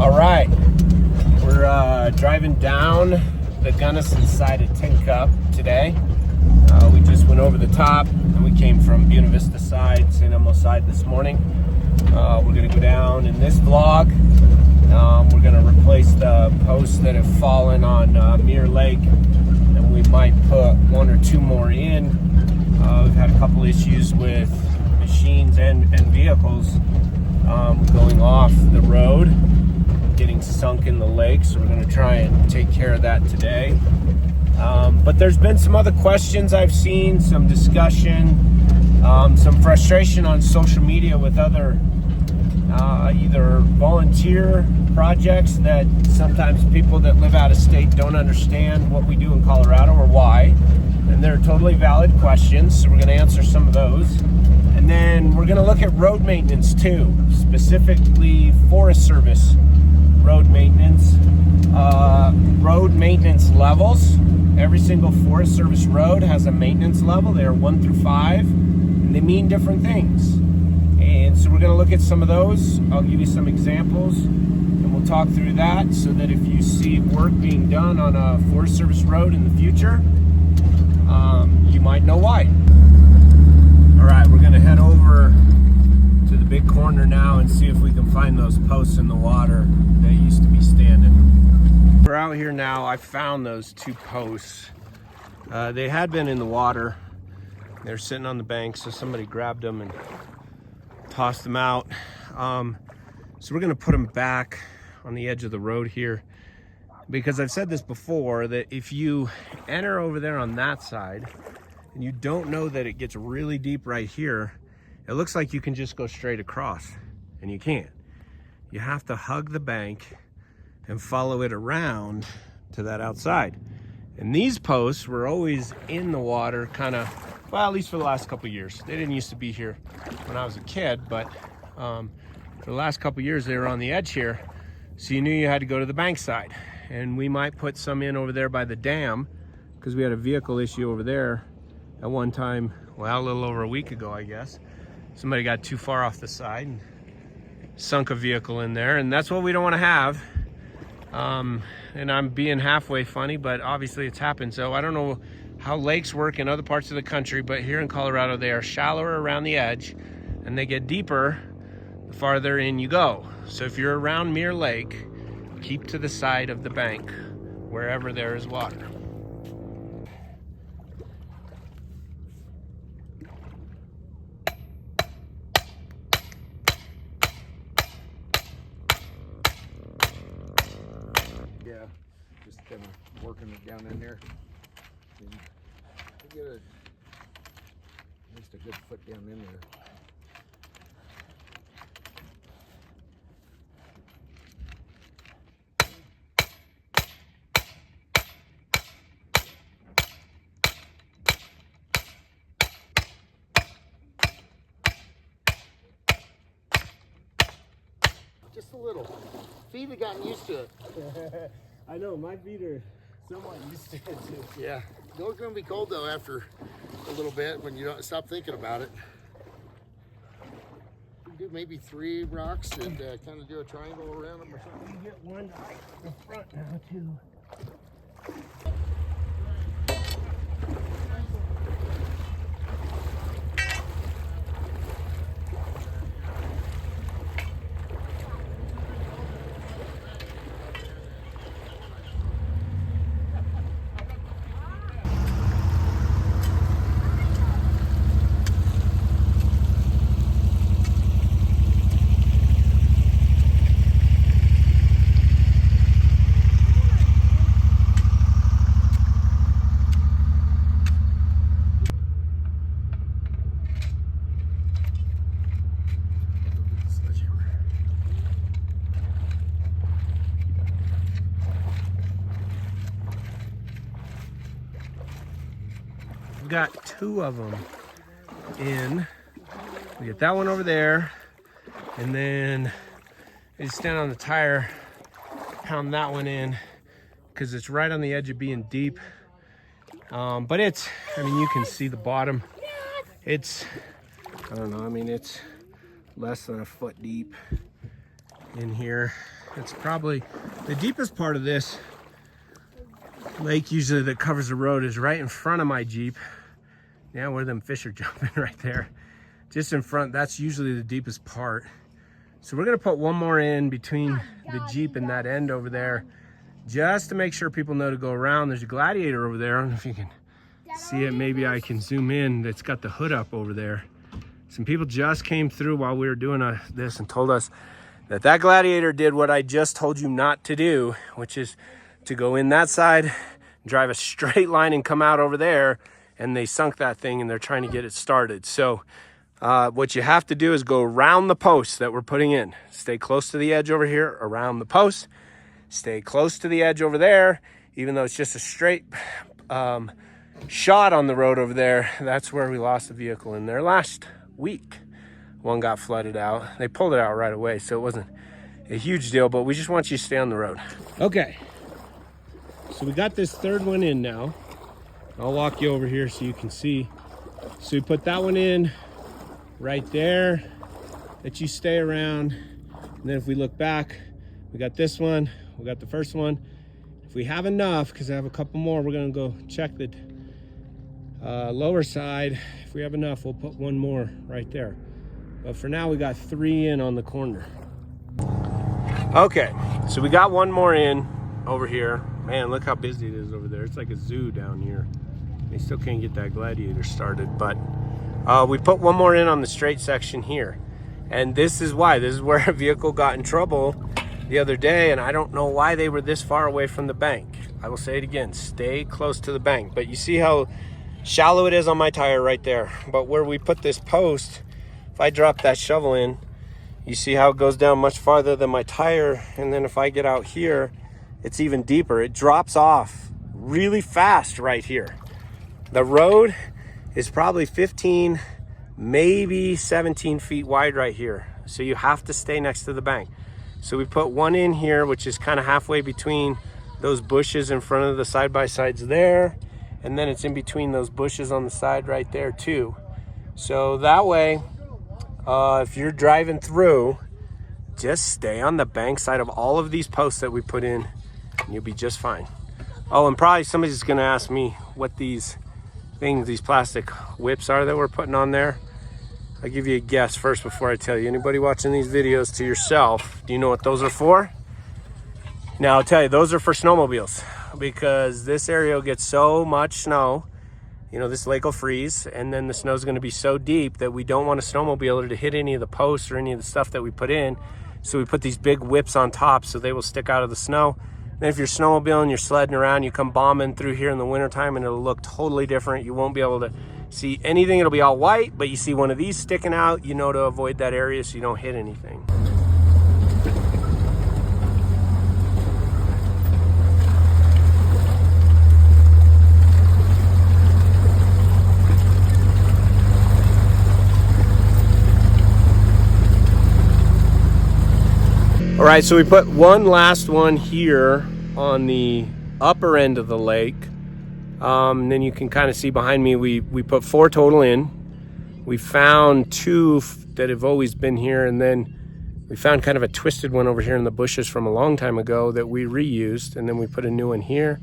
All right, we're driving down the Gunnison side of Tincup today. We just went over the top and we came from Buena Vista side, St. Elmo side this morning. We're gonna go down in this vlog. We're gonna replace the posts that have fallen on Mirror Lake, and we might put one or two more in. We've had a couple issues with machines and vehicles going off the road, getting sunk in the lake, so we're going to try and take care of that today. But there's been some other questions I've seen, some discussion, some frustration on social media with other either volunteer projects that sometimes people that live out of state don't understand what we do in Colorado or why. And they're totally valid questions, so we're going to answer some of those. And then we're going to look at road maintenance too, specifically Forest Service road maintenance levels. Every single Forest Service road has a maintenance level. They are 1 through 5, and they mean different things. And so we're going to look at some of those. I'll give you some examples, and we'll talk through that so that if you see work being done on a Forest Service road in the future, you might know why. All right, we're gonna head over to the big corner now and see if we can find those posts in the water that used to be standing. We're out here now. I found those two posts. They had been in the water. They're sitting on the bank, so somebody grabbed them and tossed them out. So we're gonna put them back on the edge of the road here, because I've said this before, that if you enter over there on that side and you don't know that it gets really deep right here, it looks like you can just go straight across, and you can't. You have to hug the bank and follow it around to that outside. And these posts were always in the water, kind of, well, at least for the last couple of years. They didn't used to be here when I was a kid, but for the last couple of years they were on the edge here, so you knew you had to go to the bank side. And we might put some in over there by the dam, because we had a vehicle issue over there at one time, well, a little over a week ago, I guess. Somebody got too far off the side and sunk a vehicle in there, and that's what we don't want to have. And I'm being halfway funny, but obviously it's happened. So I don't know how lakes work in other parts of the country, but here in Colorado they are shallower around the edge and they get deeper the farther in you go. So if you're around Mirror Lake, keep to the side of the bank wherever there is water. Yeah, just kind of working it down in there. And get at least a good foot down in there. Just a little. Feet have gotten used to it. I know, my feet are somewhat used to it too. Yeah. It's going to be cold though after a little bit when you don't stop thinking about it. Do maybe 3 rocks and kind of do a triangle around them or something. You get one right in front now too. We've got 2 of them in. We get that one over there, and then I stand on the tire, pound that one in, because it's right on the edge of being deep. But it's, I mean, you can see the bottom. It's, I don't know, I mean, it's less than a foot deep. in here. It's probably the deepest part of this lake usually that covers the road is right in front of my Jeep. Yeah, where them fish are jumping right there. Just in front, that's usually the deepest part. So we're gonna put one more in between the Jeep and that end over there, just to make sure people know to go around. There's a Gladiator over there. I don't know if you can see it. Maybe I can zoom in. That's got the hood up over there. Some people just came through while we were doing this and told us that that Gladiator did what I just told you not to do, which is to go in that side, drive a straight line and come out over there, and they sunk that thing and they're trying to get it started. So what you have to do is go around the post that we're putting in. Stay close to the edge over here, around the post. Stay close to the edge over there, even though it's just a straight shot on the road over there. That's where we lost the vehicle in there last week. One got flooded out. They pulled it out right away, so it wasn't a huge deal, but we just want you to stay on the road. Okay, so we got this third one in now. I'll walk you over here so you can see. So we put that one in right there, that you stay around. And then if we look back, we got this one, we got the first one. If we have enough, because I have a couple more, we're gonna go check the lower side. If we have enough, we'll put one more right there. But for now, we got 3 in on the corner. Okay, so we got one more in over here. Man, look how busy it is over there. It's like a zoo down here. They still can't get that Gladiator started, but we put one more in on the straight section here. And this is why. This is where a vehicle got in trouble the other day, and I don't know why they were this far away from the bank. I will say it again, stay close to the bank. But you see how shallow it is on my tire right there. But where we put this post, if I drop that shovel in, you see how it goes down much farther than my tire. And then if I get out here, it's even deeper. It drops off really fast right here. The road is probably 15, maybe 17 feet wide right here. So you have to stay next to the bank. So we put one in here, which is kind of halfway between those bushes in front of the side-by-sides there. And then it's in between those bushes on the side right there too. So that way, if you're driving through, just stay on the bank side of all of these posts that we put in, and you'll be just fine. Oh, and probably somebody's gonna ask me what these things, these plastic whips are that we're putting on there. I'll give you a guess first before I tell you. Anybody watching these videos to yourself, do you know what those are for? Now I'll tell you, those are for snowmobiles, because this area will get so much snow. You know, this lake will freeze, and then the snow is going to be so deep that we don't want a snowmobiler to hit any of the posts or any of the stuff that we put in. So we put these big whips on top so they will stick out of the snow. Then if you're snowmobiling, you're sledding around, you come bombing through here in the wintertime, and it'll look totally different. You won't be able to see anything. It'll be all white, but you see one of these sticking out, you know to avoid that area so you don't hit anything. All right, so we put one last one here on the upper end of the lake. Then you can kind of see behind me, we put 4 total in. We found 2 that have always been here, and then we found kind of a twisted one over here in the bushes from a long time ago that we reused, and then we put a new one here,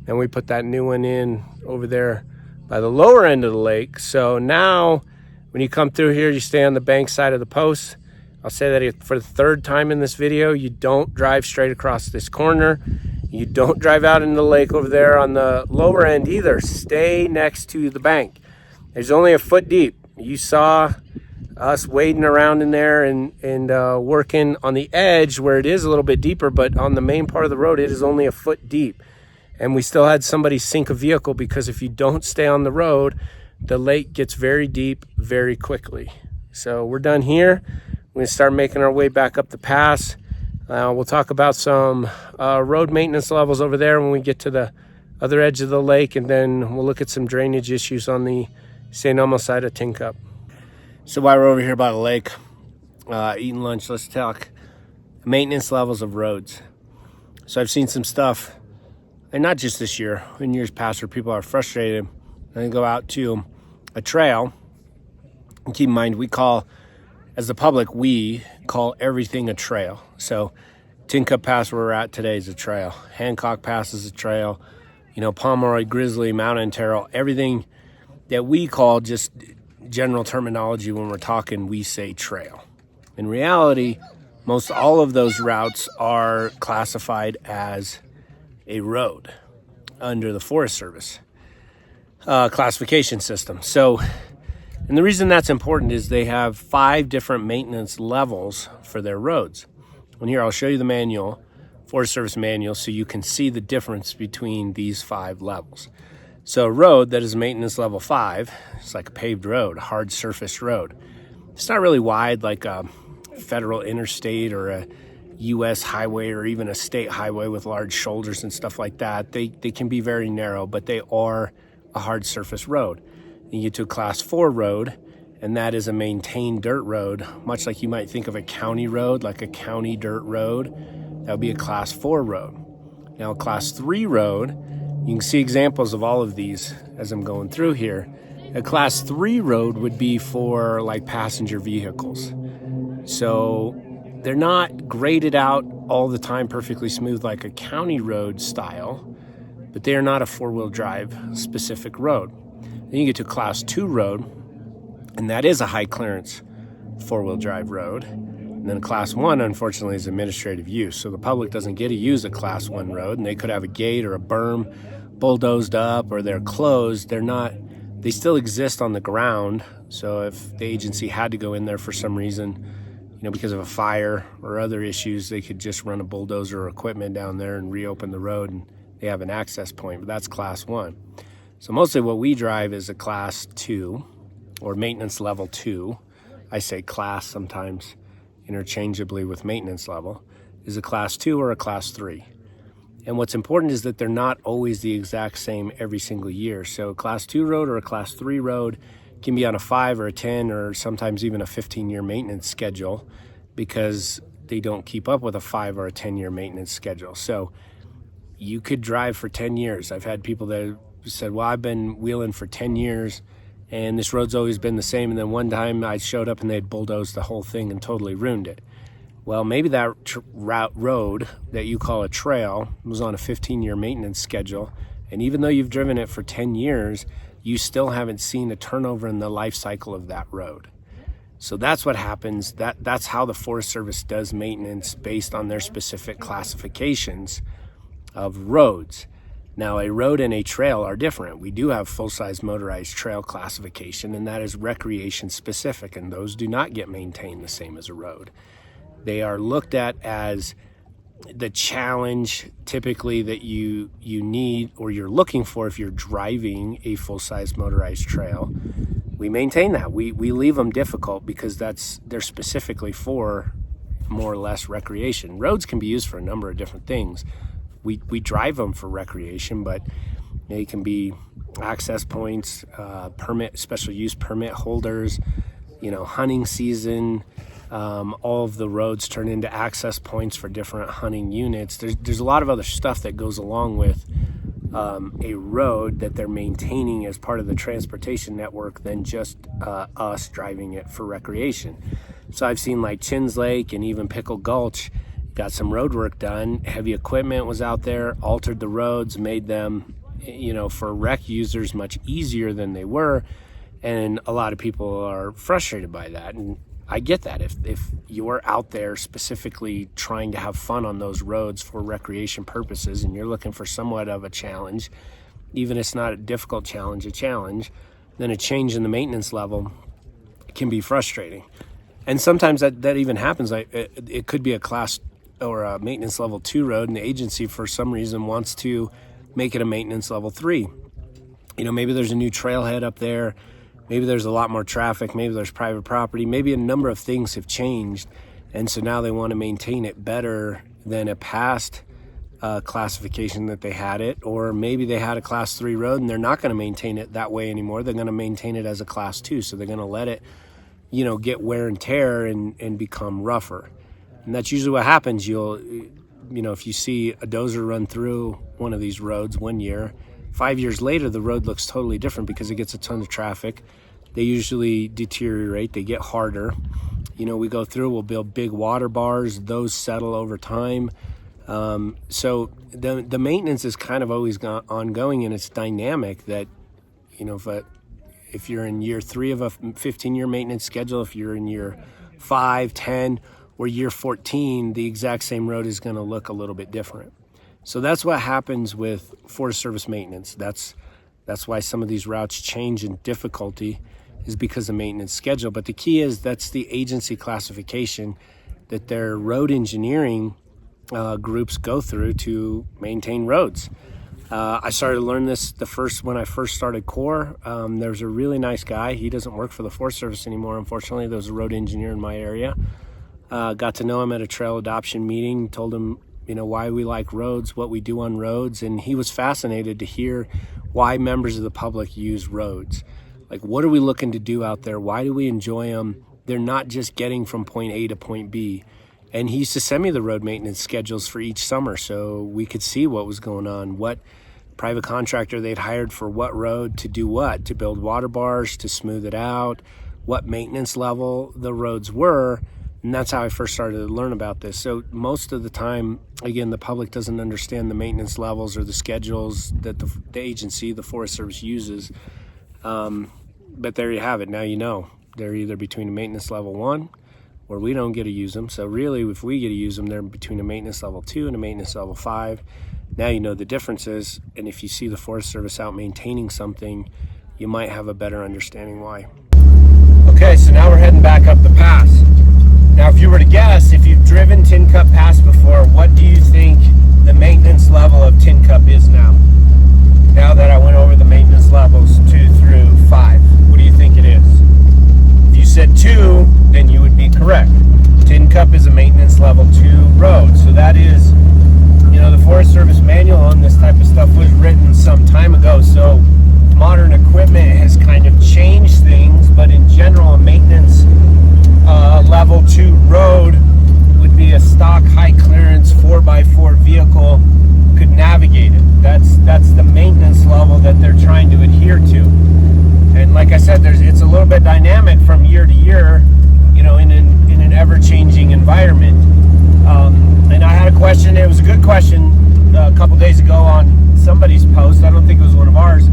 and we put that new one in over there by the lower end of the lake. So now when you come through here, you stay on the bank side of the post. I'll say that for the 3rd time in this video, you don't drive straight across this corner. You don't drive out into the lake over there on the lower end either. Stay next to the bank. There's only a foot deep. You saw us wading around in there and working on the edge where it is a little bit deeper, but on the main part of the road, it is only a foot deep. And we still had somebody sink a vehicle because if you don't stay on the road, the lake gets very deep very quickly. So we're done here. We're gonna start making our way back up the pass. We'll talk about some road maintenance levels over there when we get to the other edge of the lake, and then we'll look at some drainage issues on the St. Elmo side of Tincup. So while we're over here by the lake, eating lunch, let's talk maintenance levels of roads. So I've seen some stuff, and not just this year, in years past, where people are frustrated and they go out to a trail. And keep in mind, we call as the public, we call everything a trail. So Tincup Pass, where we're at today, is a trail. Hancock Pass is a trail. You know, Pomeroy, Grizzly, Mountain Terrell, everything that we call just general terminology when we're talking, we say trail. In reality, most all of those routes are classified as a road under the Forest Service classification system. So, and the reason that's important is they have 5 different maintenance levels for their roads. And here I'll show you the manual, Forest Service manual, so you can see the difference between these 5 levels. So a road that is maintenance level 5, it's like a paved road, a hard surface road. It's not really wide like a federal interstate or a U.S. highway or even a state highway with large shoulders and stuff like that. They can be very narrow, but they are a hard surface road. You get to a class 4 road, and that is a maintained dirt road, much like you might think of a county road, like a county dirt road. That would be a class 4 road. Now, a class 3 road, you can see examples of all of these as I'm going through here. A class 3 road would be for like passenger vehicles. So they're not graded out all the time perfectly smooth like a county road style, but they are not a 4-wheel drive specific road. Then you get to class 2 road, and that is a high clearance 4-wheel drive road. And then class 1, unfortunately, is administrative use. So the public doesn't get to use a class 1 road, and they could have a gate or a berm bulldozed up, or they're closed. They still exist on the ground. So if the agency had to go in there for some reason, because of a fire or other issues, they could just run a bulldozer or equipment down there and reopen the road, and they have an access point. But that's class 1. So mostly what we drive is a class 2 or maintenance level 2. I say class sometimes interchangeably with maintenance level, is a class 2 or a class 3. And what's important is that they're not always the exact same every single year. So a class 2 road or a class 3 road can be on a 5 or a 10 or sometimes even a 15-year maintenance schedule because they don't keep up with a 5 or a 10-year maintenance schedule. So you could drive for 10 years. I've had people that said, well, I've been wheeling for 10 years and this road's always been the same. And then one time I showed up and they'd bulldozed the whole thing and totally ruined it. Well, maybe that road that you call a trail was on a 15-year maintenance schedule. And even though you've driven it for 10 years, you still haven't seen a turnover in the life cycle of that road. So that's what happens. That's how the Forest Service does maintenance based on their specific classifications of roads. Now, a road and a trail are different. We do have full-size motorized trail classification, and that is recreation specific, and those do not get maintained the same as a road. They are looked at as the challenge typically that you need or you're looking for if you're driving a full-size motorized trail. We maintain that. We leave them difficult because they're specifically for more or less recreation. Roads can be used for a number of different things. We drive them for recreation, but they can be access points, special use permit holders, hunting season. All of the roads turn into access points for different hunting units. There's a lot of other stuff that goes along with a road that they're maintaining as part of the transportation network than just us driving it for recreation. So I've seen like Chins Lake and even Pickle Gulch got some road work done. Heavy equipment was out there, altered the roads, made them, for rec users much easier than they were. And a lot of people are frustrated by that. And I get that. If you're out there specifically trying to have fun on those roads for recreation purposes and you're looking for somewhat of a challenge, even if it's not a difficult challenge, then a change in the maintenance level can be frustrating. And sometimes that even happens. It could be a class or a maintenance level 2 road, and the agency for some reason wants to make it a maintenance level 3. Maybe there's a new trailhead up there. Maybe there's a lot more traffic. Maybe there's private property. Maybe a number of things have changed. And so now they want to maintain it better than a past classification that they had it. Or maybe they had a class 3 road and they're not going to maintain it that way anymore. They're going to maintain it as a class 2. So they're going to let it, get wear and tear and become rougher. And that's usually what happens. If you see a dozer run through one of these roads one year, 5 years later, the road looks totally different because it gets a ton of traffic. They usually deteriorate. They get harder. we go through, we'll build big water bars, those settle over time. So the maintenance is kind of always ongoing, and it's dynamic that, if you're in year 3 of a 15-year maintenance schedule, if you're in year 5, 10, or year 14, the exact same road is going to look a little bit different. So that's what happens with Forest Service maintenance. That's why some of these routes change in difficulty, is because of maintenance schedule. But the key is that's the agency classification that their road engineering groups go through to maintain roads. I started to learn this when I first started Corps. There's a really nice guy. He doesn't work for the Forest Service anymore, unfortunately. There was a road engineer in my area. Got to know him at a trail adoption meeting, told him, why we like roads, what we do on roads, and he was fascinated to hear why members of the public use roads. Like, what are we looking to do out there? Why do we enjoy them? They're not just getting from point A to point B. And he used to send me the road maintenance schedules for each summer so we could see what was going on, what private contractor they'd hired for what road to do what, to build water bars, to smooth it out, what maintenance level the roads were. And that's how I first started to learn about this. So most of the time, again, the public doesn't understand the maintenance levels or the schedules that the agency, the Forest Service, uses. But there you have it. Now they're either between a maintenance level 1, where we don't get to use them. So really, if we get to use them, they're between a maintenance level 2 and a maintenance level 5. Now you know the differences, and if you see the Forest Service out maintaining something, you might have a better understanding why. Okay, so now we're heading back up the pass. Now, if you were to guess, if you've driven Tincup Pass before, what do you think the maintenance level of Tincup is now? Now that I went over the maintenance levels 2 through 5, what do you think it is? If you said 2, then you would be correct. Tincup is a maintenance level 2 road. So that is, the Forest Service manual on this type of stuff was written some time ago. So modern equipment has kind of changed things, but in general, a maintenance level 2 road would be a stock high clearance 4x4 vehicle could navigate it. That's the maintenance level that they're trying to adhere to. And like I said, it's a little bit dynamic from year to year, in an ever-changing environment. And I had a question, it was a good question a couple days ago on somebody's post, I don't think it was one of ours.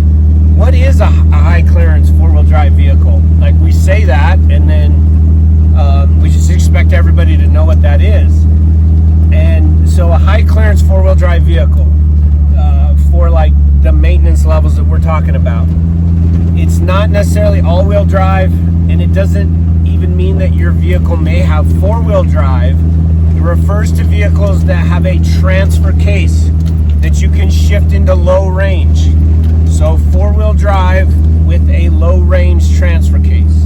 What is a high clearance 4-wheel drive vehicle? Like, we say that, and then we just expect everybody to know what that is. And so a high clearance 4-wheel drive vehicle, for like the maintenance levels that we're talking about, it's not necessarily all-wheel drive, and it doesn't even mean that your vehicle may have 4-wheel drive. It refers to vehicles that have a transfer case that you can shift into low range. So 4-wheel drive with a low range transfer case.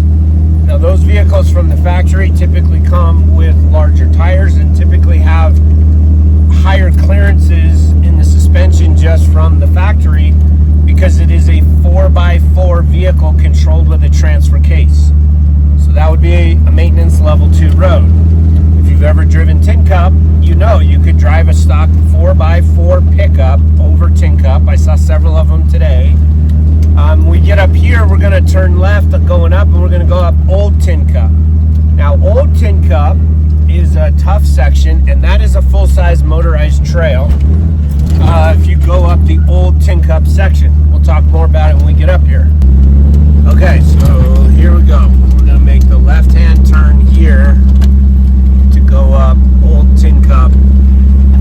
Now, those vehicles from the factory typically come with larger tires and typically have higher clearances in the suspension just from the factory, because it is a 4x4 vehicle controlled with a transfer case. So that would be a maintenance level 2 road. If you've ever driven Tincup, you could drive a stock 4x4 pickup over Tincup. I saw several of them today. We get up here, we're going to turn left going up, and we're going to go up Old Tincup. Now, Old Tincup is a tough section, and that is a full-size motorized trail. If you go up the Old Tincup section, we'll talk more about it when we get up here. Okay, so here we go. We're going to make the left-hand turn here to go up Old Tincup,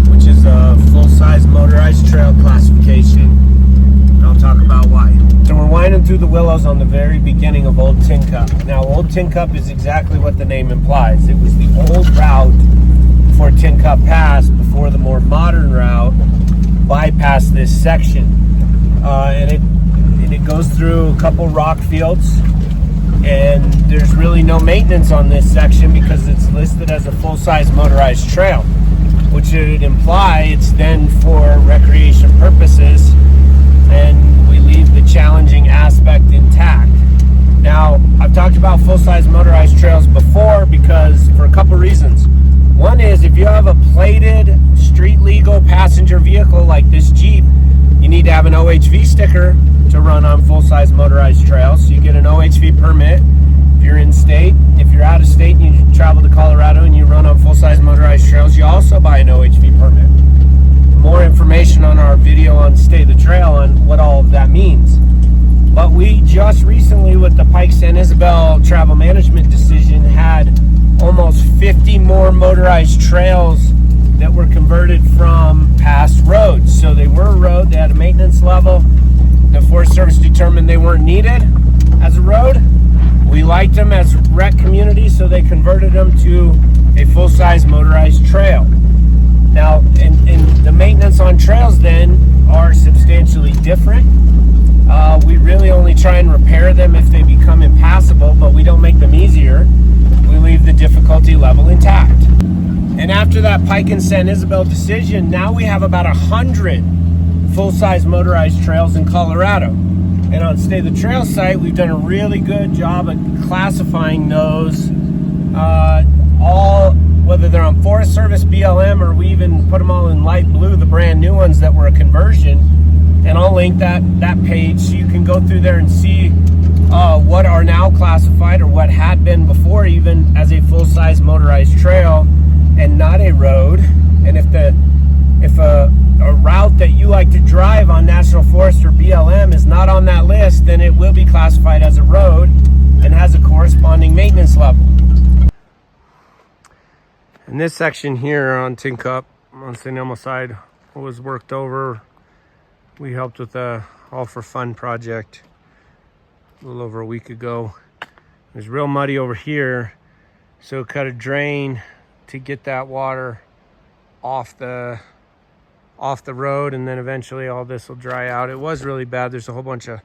which is a full-size motorized trail classification, and I'll talk about why. So we're winding through the willows on the very beginning of Old Tincup. Now, Old Tincup is exactly what the name implies. It was the old route for Tincup Pass before the more modern route bypassed this section. And it goes through a couple rock fields, and there's really no maintenance on this section because it's listed as a full-size motorized trail, which would imply it's then for recreation purposes, and we leave the challenging aspect intact. Now, I've talked about full-size motorized trails before because for a couple reasons. One is, if you have a plated street legal passenger vehicle like this Jeep, you need to have an OHV sticker to run on full-size motorized trails. So you get an OHV permit. If you're in state. If you're out of state and you travel to Colorado and you run on full-size motorized trails, you also buy an OHV permit. More information on our video on Stay the Trail on what all of that means. But we just recently, with the Pike San Isabel travel management decision, had almost 50 more motorized trails that were converted from past roads. So they were a road, they had a maintenance level. The Forest Service determined they weren't needed as a road. We liked them as rec communities, so they converted them to a full-size motorized trail. Now, and the maintenance on trails then are substantially different. We really only try and repair them if they become impassable, but we don't make them easier. We leave the difficulty level intact. And after that Pike and San Isabel decision, now we have about 100 full-size motorized trails in Colorado. And on Stay the Trail site, we've done a really good job at classifying those, all, whether they're on Forest Service, BLM, or we even put them all in light blue, the brand new ones that were a conversion. And I'll link that page so you can go through there and see what are now classified, or what had been before even, as a full-size motorized trail and not a road. And if a route that you like to drive on National Forest or BLM is not on that list, then it will be classified as a road and has a corresponding maintenance level. And this section here on Tincup, on St. Elmo side, was worked over. We helped with the All for Fun project a little over a week ago. It was real muddy over here, so cut a drain to get that water off the road, and then eventually all this will dry out. It was really bad. There's a whole bunch of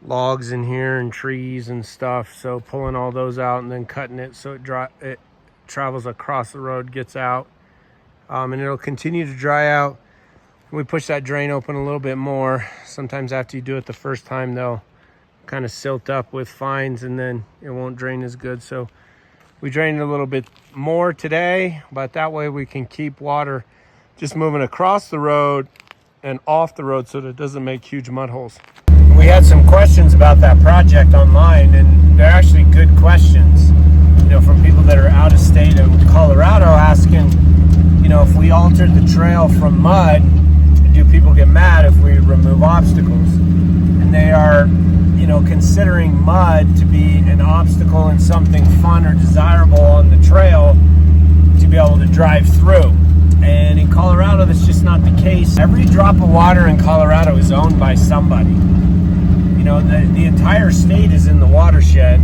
logs in here and trees and stuff, so pulling all those out and then cutting it so it travels across the road, gets out, and it'll continue to dry out. We push that drain open a little bit more. Sometimes after you do it the first time, they'll kind of silt up with fines, and then it won't drain as good. So we drained a little bit more today, but that way we can keep water just moving across the road and off the road so that it doesn't make huge mud holes. We had some questions about that project online, and they're actually good questions, from people that are out of state in Colorado, asking, if we altered the trail from mud, do people get mad if we remove obstacles? And they are, considering mud to be an obstacle and something fun or desirable on the trail to be able to drive through. And in Colorado, that's just not the case. Every drop of water in Colorado is owned by somebody. The entire state is in the watershed.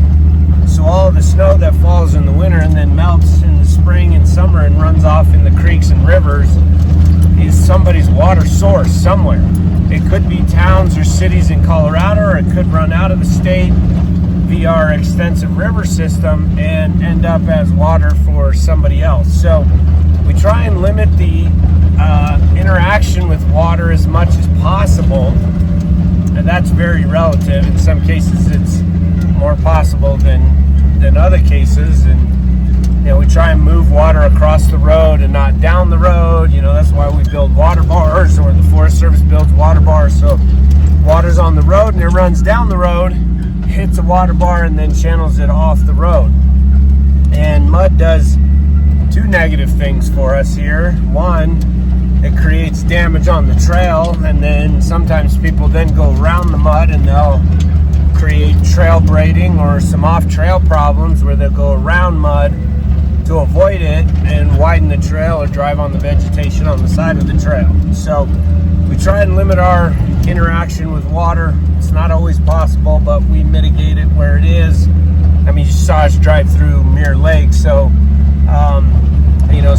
So all of the snow that falls in the winter and then melts in the spring and summer and runs off in the creeks and rivers is somebody's water source somewhere. It could be towns or cities in Colorado, or it could run out of the state via our extensive river system and end up as water for somebody else. So we try and limit the interaction with water as much as possible, and that's very relative. In some cases it's more possible than other cases, and we try and move water across the road and not down the road. That's why we build water bars, or the Forest Service builds water bars, so water's on the road and it runs down the road, hits a water bar, and then channels it off the road. And mud does two negative things for us here. One, it creates damage on the trail, and then sometimes people then go around the mud and they'll create trail braiding or some off-trail problems where they'll go around mud to avoid it and widen the trail or drive on the vegetation on the side of the trail. So we try and limit our interaction with water. It's not always possible, but we mitigate it where it is. You saw us drive through Mirror Lake, so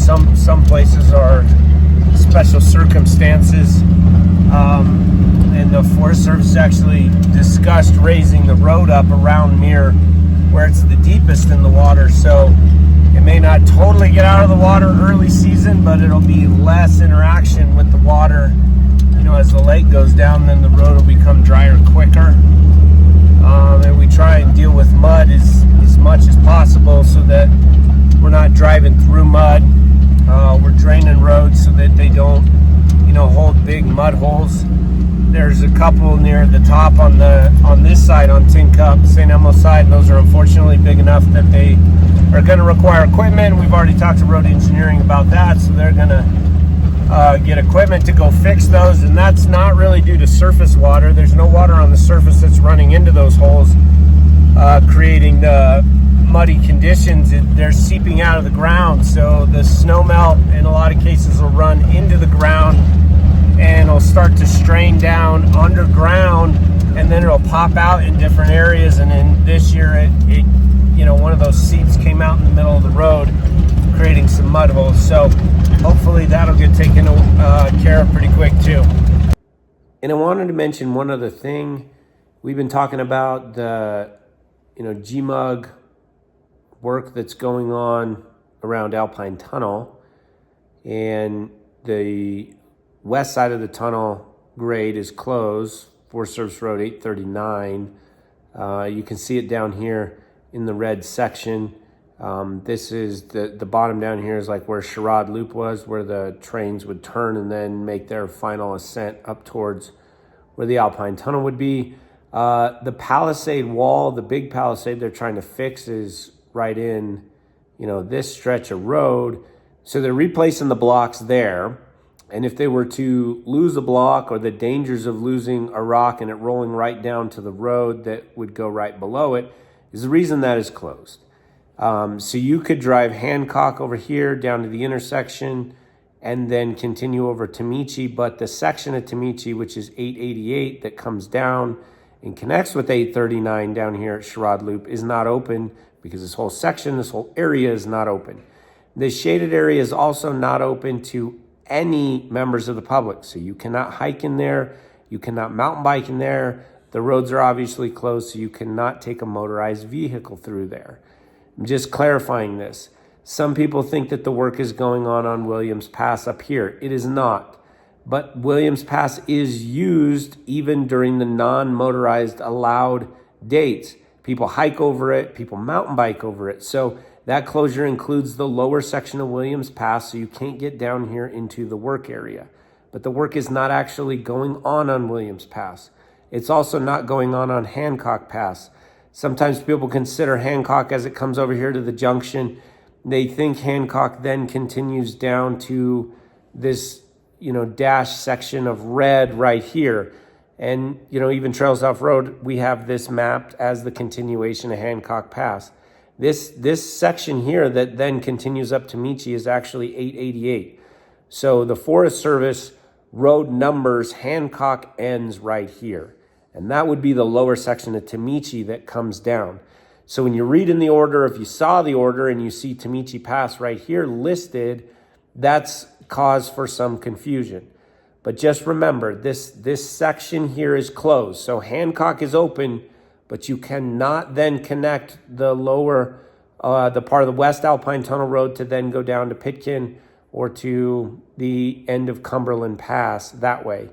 some places are special circumstances, and the Forest Service actually discussed raising the road up around Mirror where it's the deepest in the water, so it may not totally get out of the water early season, but it'll be less interaction with the water. As the lake goes down, then the road will become drier quicker. And we try and deal with mud as much as possible so that we're not driving through mud. We're draining roads so that they don't, hold big mud holes. There's a couple near the top on this side on Tincup, St. Elmo side, and those are unfortunately big enough that they are going to require equipment. We've already talked to road engineering about that, so they're going to get equipment to go fix those, and that's not really due to surface water. There's no water on the surface that's running into those holes, creating the muddy conditions. They're seeping out of the ground, so the snow melt in a lot of cases will run into the ground and it'll start to strain down underground, and then it'll pop out in different areas. And then this year it one of those seeps came out in the middle of the road, creating some mud holes. So hopefully that'll get taken care of pretty quick too. And I wanted to mention one other thing. We've been talking about the GMUG work that's going on around Alpine Tunnel, and the west side of the tunnel grade is closed, Forest Service Road 839. You can see it down here in the red section. This is the bottom down here is like where Sherrod Loop was, where the trains would turn and then make their final ascent up towards where the Alpine Tunnel would be. The palisade wall, the big palisade they're trying to fix, is right in this stretch of road. So they're replacing the blocks there. And if they were to lose a block, or the dangers of losing a rock and it rolling right down to the road that would go right below it, is the reason that is closed. So you could drive Hancock over here down to the intersection and then continue over Tamichi, but the section of Tamichi, which is 888, that comes down and connects with 839 down here at Sherrod Loop, is not open, because this whole section, this whole area is not open. The shaded area is also not open to any members of the public. So you cannot hike in there, you cannot mountain bike in there. The roads are obviously closed, so you cannot take a motorized vehicle through there. I'm just clarifying this. Some people think that the work is going on Williams Pass up here. It is not. But Williams Pass is used even during the non-motorized allowed dates. People hike over it, people mountain bike over it. So that closure includes the lower section of Williams Pass, so you can't get down here into the work area. But the work is not actually going on Williams Pass. It's also not going on Hancock Pass. Sometimes people consider Hancock as it comes over here to the junction. They think Hancock then continues down to this, dash section of red right here. And, even Trails Off Road, we have this mapped as the continuation of Hancock Pass. This section here that then continues up to Tamichi is actually 888. So the Forest Service road numbers Hancock ends right here. And that would be the lower section of Tamichi that comes down. So when you read in the order, if you saw the order and you see Tamichi Pass right here listed, that's cause for some confusion. But just remember, this section here is closed. So Hancock is open, but you cannot then connect the lower, the part of the West Alpine Tunnel Road to then go down to Pitkin or to the end of Cumberland Pass that way.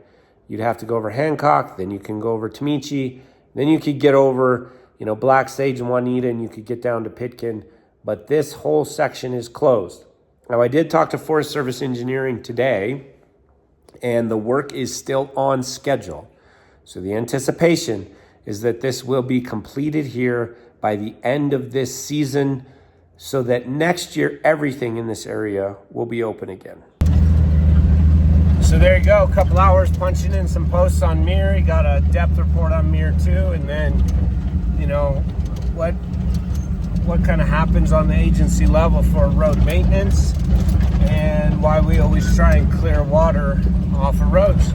You'd have to go over Hancock, then you can go over Tamichi, then you could get over, Black Sage and Juanita, and you could get down to Pitkin. But this whole section is closed. Now, I did talk to Forest Service Engineering today, and the work is still on schedule. So the anticipation is that this will be completed here by the end of this season, so that next year everything in this area will be open again. So there you go, a couple hours punching in some posts on Mir. Got a depth report on Mir too, and then what kind of happens on the agency level for road maintenance, and why we always try and clear water off of roads.